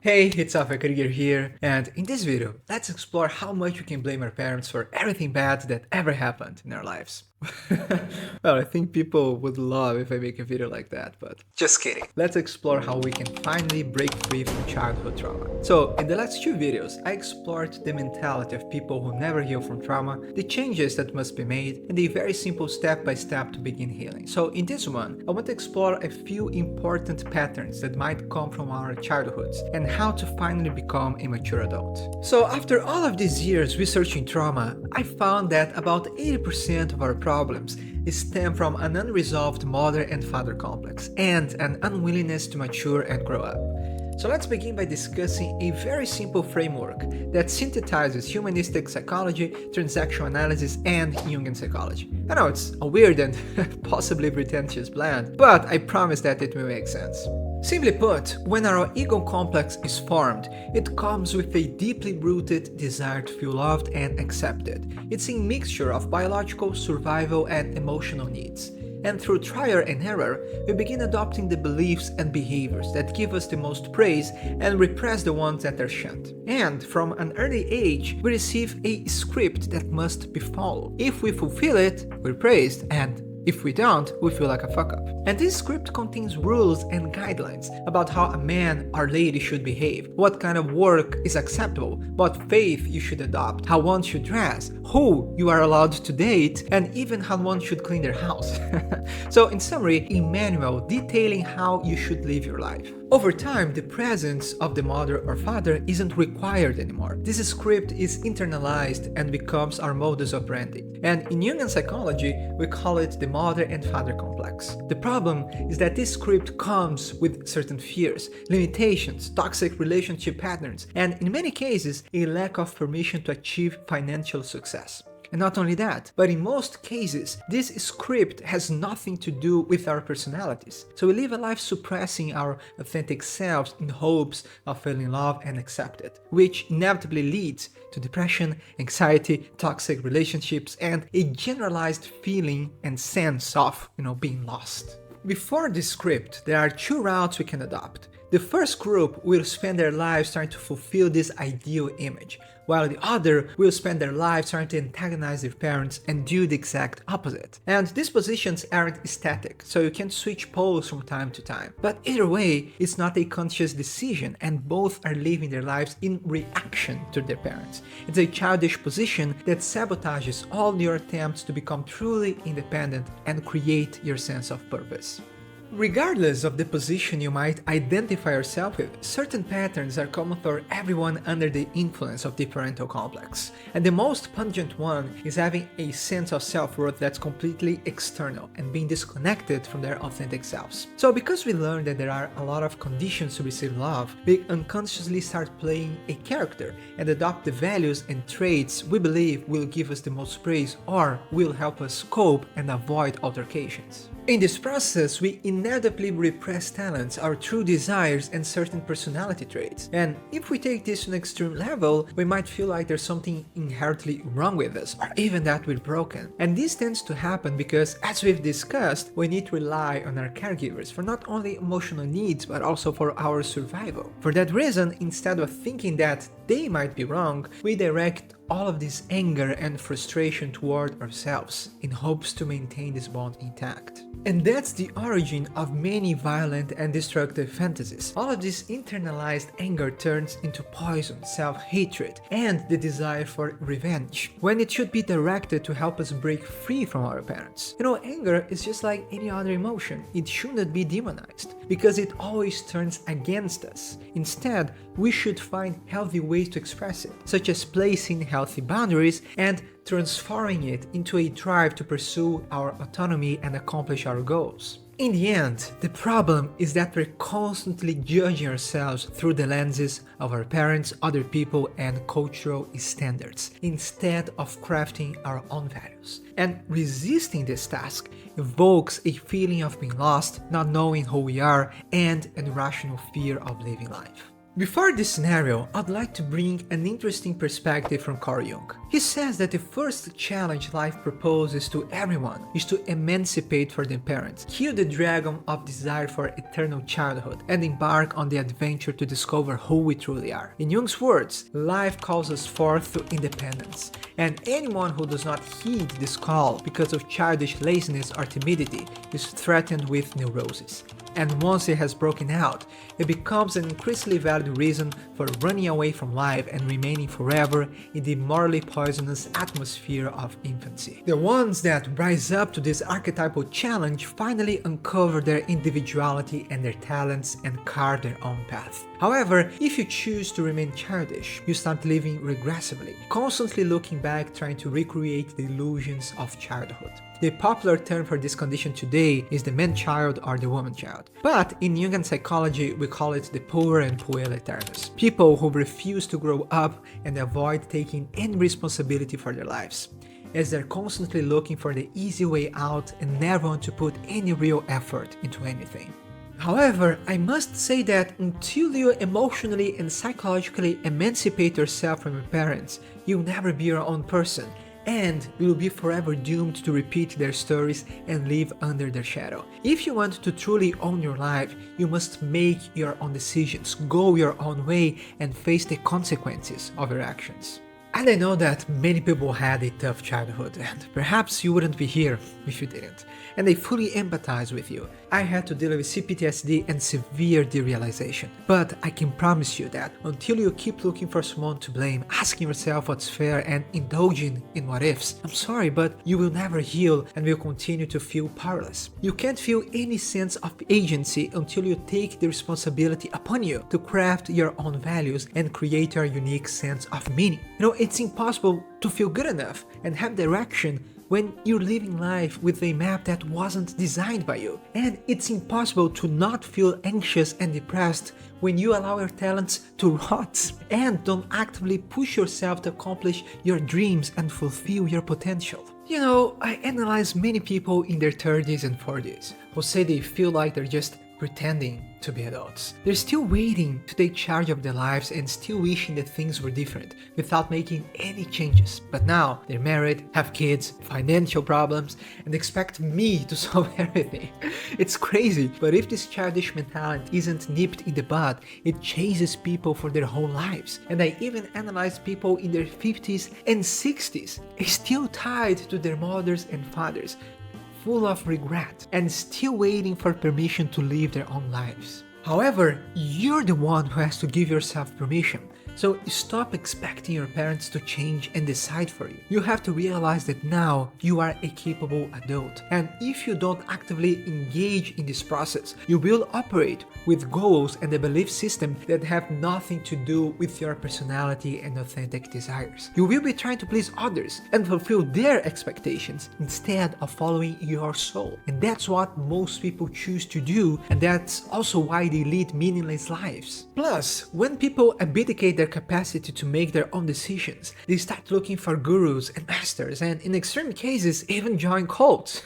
Hey, it's Krieger here, and in this video, let's explore how much we can blame our parents for everything bad that ever happened in our lives. Well, I think people would love if I make a video like that, but just kidding. Let's explore how we can finally break free from childhood trauma. So, in the last two videos, I explored the mentality of people who never heal from trauma, the changes that must be made, and a very simple step-by-step to begin healing. So, in this one, I want to explore a few important patterns that might come from our childhoods, and how to finally become a mature adult. So, after all of these years researching trauma, I found that about 80% of our problems stem from an unresolved mother and father complex and an unwillingness to mature and grow up. So let's begin by discussing a very simple framework that synthesizes humanistic psychology, transactional analysis, and Jungian psychology. I know it's a weird and possibly pretentious blend, but I promise that it will make sense. Simply put, when our ego complex is formed, it comes with a deeply rooted desire to feel loved and accepted. It's a mixture of biological, survival, and emotional needs. And through trial and error, we begin adopting the beliefs and behaviors that give us the most praise and repress the ones that are shunned. And from an early age, we receive a script that must be followed. If we fulfill it, we're praised, and if we don't, we feel like a fuck up. And this script contains rules and guidelines about how a man or lady should behave, what kind of work is acceptable, what faith you should adopt, how one should dress, who you are allowed to date, and even how one should clean their house. So in summary, a manual detailing how you should live your life. Over time, the presence of the mother or father isn't required anymore. This script is internalized and becomes our modus operandi. And in Jungian psychology, we call it the mother and father complex. The problem is that this script comes with certain fears, limitations, toxic relationship patterns, and in many cases, a lack of permission to achieve financial success. And not only that, but in most cases, this script has nothing to do with our personalities. So we live a life suppressing our authentic selves in hopes of feeling loved and accepted, which inevitably leads to depression, anxiety, toxic relationships, and a generalized feeling and sense of, being lost. Before this script, there are two routes we can adopt. The first group will spend their lives trying to fulfill this ideal image, while the other will spend their lives trying to antagonize their parents and do the exact opposite. And these positions aren't static, so you can switch poles from time to time. But either way, it's not a conscious decision, and both are living their lives in reaction to their parents. It's a childish position that sabotages all your attempts to become truly independent and create your sense of purpose. Regardless of the position you might identify yourself with, certain patterns are common for everyone under the influence of the parental complex. And the most pungent one is having a sense of self-worth that's completely external and being disconnected from their authentic selves. So because we learned that there are a lot of conditions to receive love, we unconsciously start playing a character and adopt the values and traits we believe will give us the most praise or will help us cope and avoid altercations. In this process, we inevitably repress talents, our true desires, and certain personality traits. And if we take this to an extreme level, we might feel like there's something inherently wrong with us, or even that we're broken. And this tends to happen because, as we've discussed, we need to rely on our caregivers for not only emotional needs, but also for our survival. For that reason, instead of thinking that they might be wrong, we direct all of this anger and frustration toward ourselves in hopes to maintain this bond intact. And that's the origin of many violent and destructive fantasies. All of this internalized anger turns into poison, self-hatred, and the desire for revenge, when it should be directed to help us break free from our parents. Anger is just like any other emotion. It shouldn't be demonized, because it always turns against us. Instead, we should find healthy ways to express it, such as placing healthy boundaries and transforming it into a drive to pursue our autonomy and accomplish our goals. In the end, the problem is that we're constantly judging ourselves through the lenses of our parents, other people, and cultural standards, instead of crafting our own values. And resisting this task evokes a feeling of being lost, not knowing who we are, and an irrational fear of living life. Before this scenario, I'd like to bring an interesting perspective from Carl Jung. He says that the first challenge life proposes to everyone is to emancipate from their parents, kill the dragon of desire for eternal childhood, and embark on the adventure to discover who we truly are. In Jung's words, life calls us forth to independence, and anyone who does not heed this call because of childish laziness or timidity is threatened with neurosis. And once it has broken out, it becomes an increasingly valid reason for running away from life and remaining forever in the morally poisonous atmosphere of infancy. The ones that rise up to this archetypal challenge finally uncover their individuality and their talents and carve their own path. However, if you choose to remain childish, you start living regressively, constantly looking back trying to recreate the illusions of childhood. The popular term for this condition today is the man-child or the woman-child. But in Jungian psychology, we call it the Puer and Puer Aeternus. People who refuse to grow up and avoid taking any responsibility for their lives, as they're constantly looking for the easy way out and never want to put any real effort into anything. However, I must say that until you emotionally and psychologically emancipate yourself from your parents, you'll never be your own person, and you will be forever doomed to repeat their stories and live under their shadow. If you want to truly own your life, you must make your own decisions, go your own way, and face the consequences of your actions. And I know that many people had a tough childhood, and perhaps you wouldn't be here if you didn't. And I fully empathize with you. I had to deal with CPTSD and severe derealization. But I can promise you that until you keep looking for someone to blame, asking yourself what's fair and indulging in what ifs, I'm sorry, but you will never heal and will continue to feel powerless. You can't feel any sense of agency until you take the responsibility upon you to craft your own values and create your unique sense of meaning. It's impossible to feel good enough and have direction when you're living life with a map that wasn't designed by you. And it's impossible to not feel anxious and depressed when you allow your talents to rot and don't actively push yourself to accomplish your dreams and fulfill your potential. I analyze many people in their 30s and 40s who say they feel like they're just pretending to be adults. They're still waiting to take charge of their lives and still wishing that things were different without making any changes. But now they're married, have kids, financial problems, and expect me to solve everything. It's crazy, but if this childish mentality isn't nipped in the bud, it chases people for their whole lives. And I even analyze people in their 50s and 60s, still tied to their mothers and fathers, full of regret and still waiting for permission to live their own lives. However, you're the one who has to give yourself permission. So stop expecting your parents to change and decide for you. You have to realize that now you are a capable adult. And if you don't actively engage in this process, you will operate with goals and a belief system that have nothing to do with your personality and authentic desires. You will be trying to please others and fulfill their expectations instead of following your soul. And that's what most people choose to do, and that's also why they lead meaningless lives. Plus, when people abdicate their capacity to make their own decisions, they start looking for gurus and masters, and in extreme cases even join cults.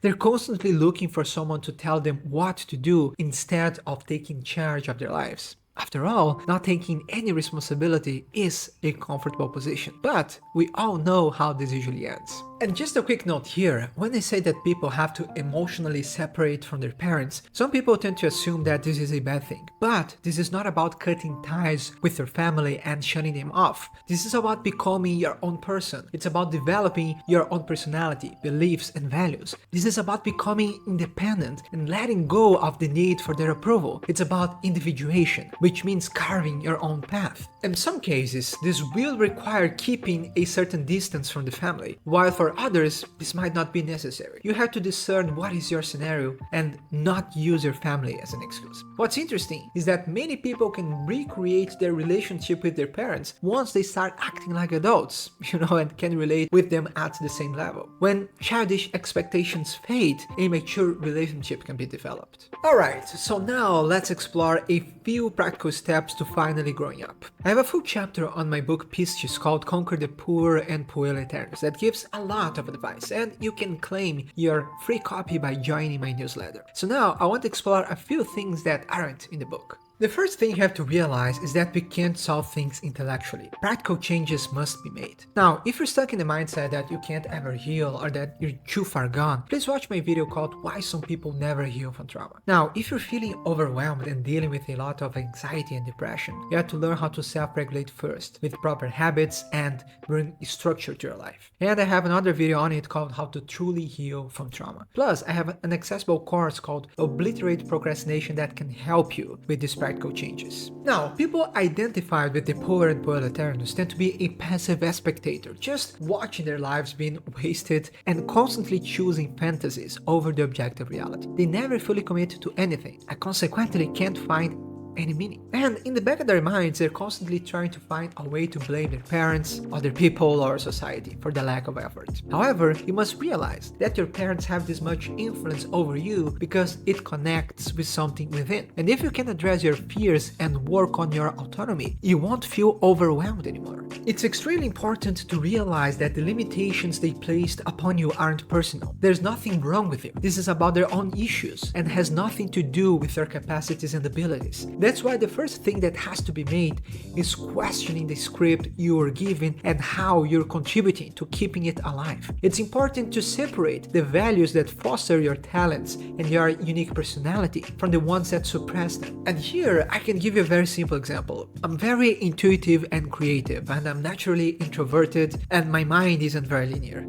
They're constantly looking for someone to tell them what to do instead of taking charge of their lives. After all, not taking any responsibility is a comfortable position, but we all know how this usually ends. And just a quick note here, when I say that people have to emotionally separate from their parents, some people tend to assume that this is a bad thing. But this is not about cutting ties with your family and shutting them off. This is about becoming your own person. It's about developing your own personality, beliefs, and values. This is about becoming independent and letting go of the need for their approval. It's about individuation, which means carving your own path. In some cases, this will require keeping a certain distance from the family, while for others, this might not be necessary. You have to discern what is your scenario and not use your family as an excuse. What's interesting is that many people can recreate their relationship with their parents once they start acting like adults, and can relate with them at the same level. When childish expectations fade, a mature relationship can be developed. Alright, so now let's explore a few practical steps to finally growing up. I have a full chapter on my book Pistis called Conquer the Puer and Puer Aeternus that gives a lot of advice, and you can claim your free copy by joining my newsletter. So now I want to explore a few things that aren't in the book. The first thing you have to realize is that we can't solve things intellectually. Practical changes must be made. Now, if you're stuck in the mindset that you can't ever heal or that you're too far gone, please watch my video called Why Some People Never Heal from Trauma. Now, if you're feeling overwhelmed and dealing with a lot of anxiety and depression, you have to learn how to self-regulate first with proper habits and bring structure to your life. And I have another video on it called How to Truly Heal from Trauma. Plus, I have an accessible course called Obliterate Procrastination that can help you with this practical changes. Now, people identified with the Puer and Puer Aeternus tend to be a passive spectator, just watching their lives being wasted and constantly choosing fantasies over the objective reality. They never fully commit to anything and consequently can't find any meaning. And in the back of their minds, they're constantly trying to find a way to blame their parents, other people, or society for the lack of effort. However, you must realize that your parents have this much influence over you because it connects with something within. And if you can address your fears and work on your autonomy, you won't feel overwhelmed anymore. It's extremely important to realize that the limitations they placed upon you aren't personal. There's nothing wrong with you. This is about their own issues and has nothing to do with your capacities and abilities. That's why the first thing that has to be made is questioning the script you were given and how you're contributing to keeping it alive. It's important to separate the values that foster your talents and your unique personality from the ones that suppress them. And here I can give you a very simple example. I'm very intuitive and creative, and I'm naturally introverted, and my mind isn't very linear.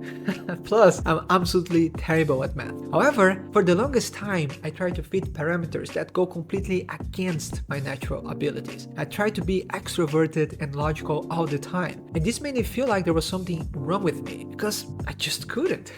Plus, I'm absolutely terrible at math. However, for the longest time, I tried to fit parameters that go completely against my natural abilities. I tried to be extroverted and logical all the time, and this made me feel like there was something wrong with me because I just couldn't.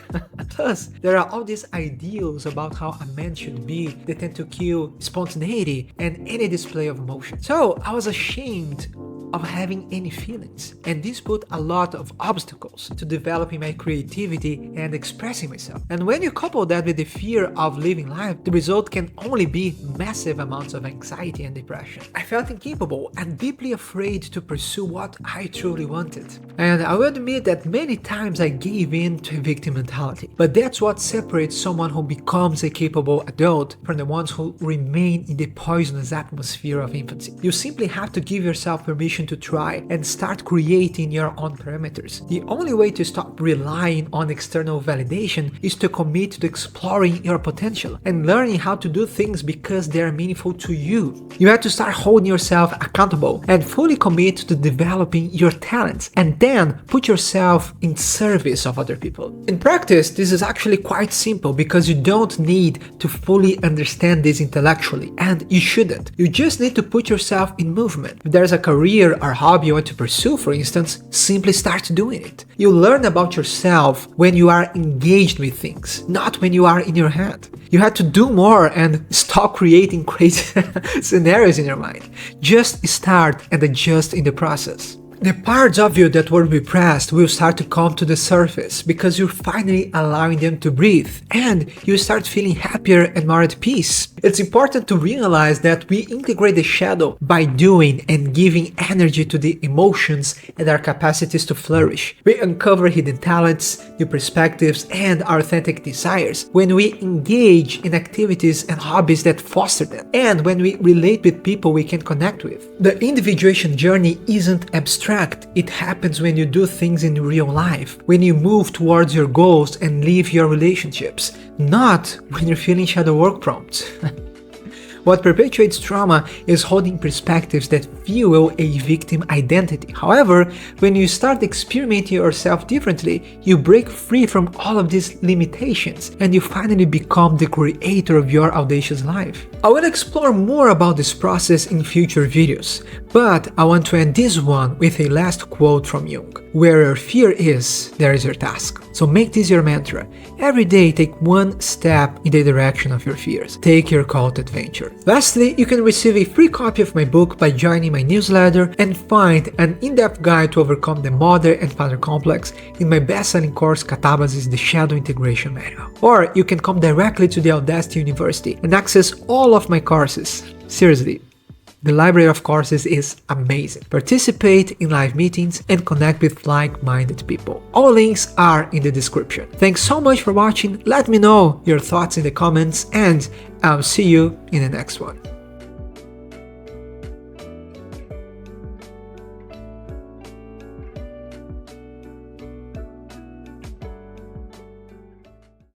Plus, there are all these ideals about how a man should be that tend to kill spontaneity and any display of emotion. So I was ashamed of having any feelings, and this put a lot of obstacles to developing my creativity and expressing myself. And when you couple that with the fear of living life, the result can only be massive amounts of anxiety and depression. I felt incapable and deeply afraid to pursue what I truly wanted. And I will admit that many times I gave in to a victim mentality, but that's what separates someone who becomes a capable adult from the ones who remain in the poisonous atmosphere of infancy. You simply have to give yourself permission to try and start creating your own parameters. The only way to stop relying on external validation is to commit to exploring your potential and learning how to do things because they are meaningful to you. You have to start holding yourself accountable and fully commit to developing your talents, and then put yourself in service of other people. In practice, this is actually quite simple because you don't need to fully understand this intellectually, and you shouldn't. You just need to put yourself in movement. If there's a career or hobby you want to pursue, for instance, simply start doing it. You learn about yourself when you are engaged with things, not when you are in your head. You have to do more and stop creating crazy scenarios in your mind. Just start and adjust in the process. The parts of you that were repressed will start to come to the surface because you're finally allowing them to breathe, and you start feeling happier and more at peace. It's important to realize that we integrate the shadow by doing and giving energy to the emotions and our capacities to flourish. We uncover hidden talents, new perspectives, and our authentic desires when we engage in activities and hobbies that foster them, and when we relate with people we can connect with. The individuation journey isn't abstract. It happens when you do things in real life, when you move towards your goals and leave your relationships, not when you're feeling shadow work prompts. What perpetuates trauma is holding perspectives that fuel a victim identity. However, when you start experimenting yourself differently, you break free from all of these limitations and you finally become the creator of your audacious life. I will explore more about this process in future videos, but I want to end this one with a last quote from Jung. Where your fear is, there is your task. So make this your mantra. Every day take one step in the direction of your fears. Take your call to adventure. Lastly, you can receive a free copy of my book by joining my newsletter and find an in-depth guide to overcome the mother and father complex in my best-selling course Catabasis The Shadow Integration Manual. Or you can come directly to the Audacity University and access all of my courses. Seriously, the library of courses is amazing. Participate in live meetings and connect with like-minded people. All links are in the description. Thanks so much for watching. Let me know your thoughts in the comments, and I'll see you in the next one.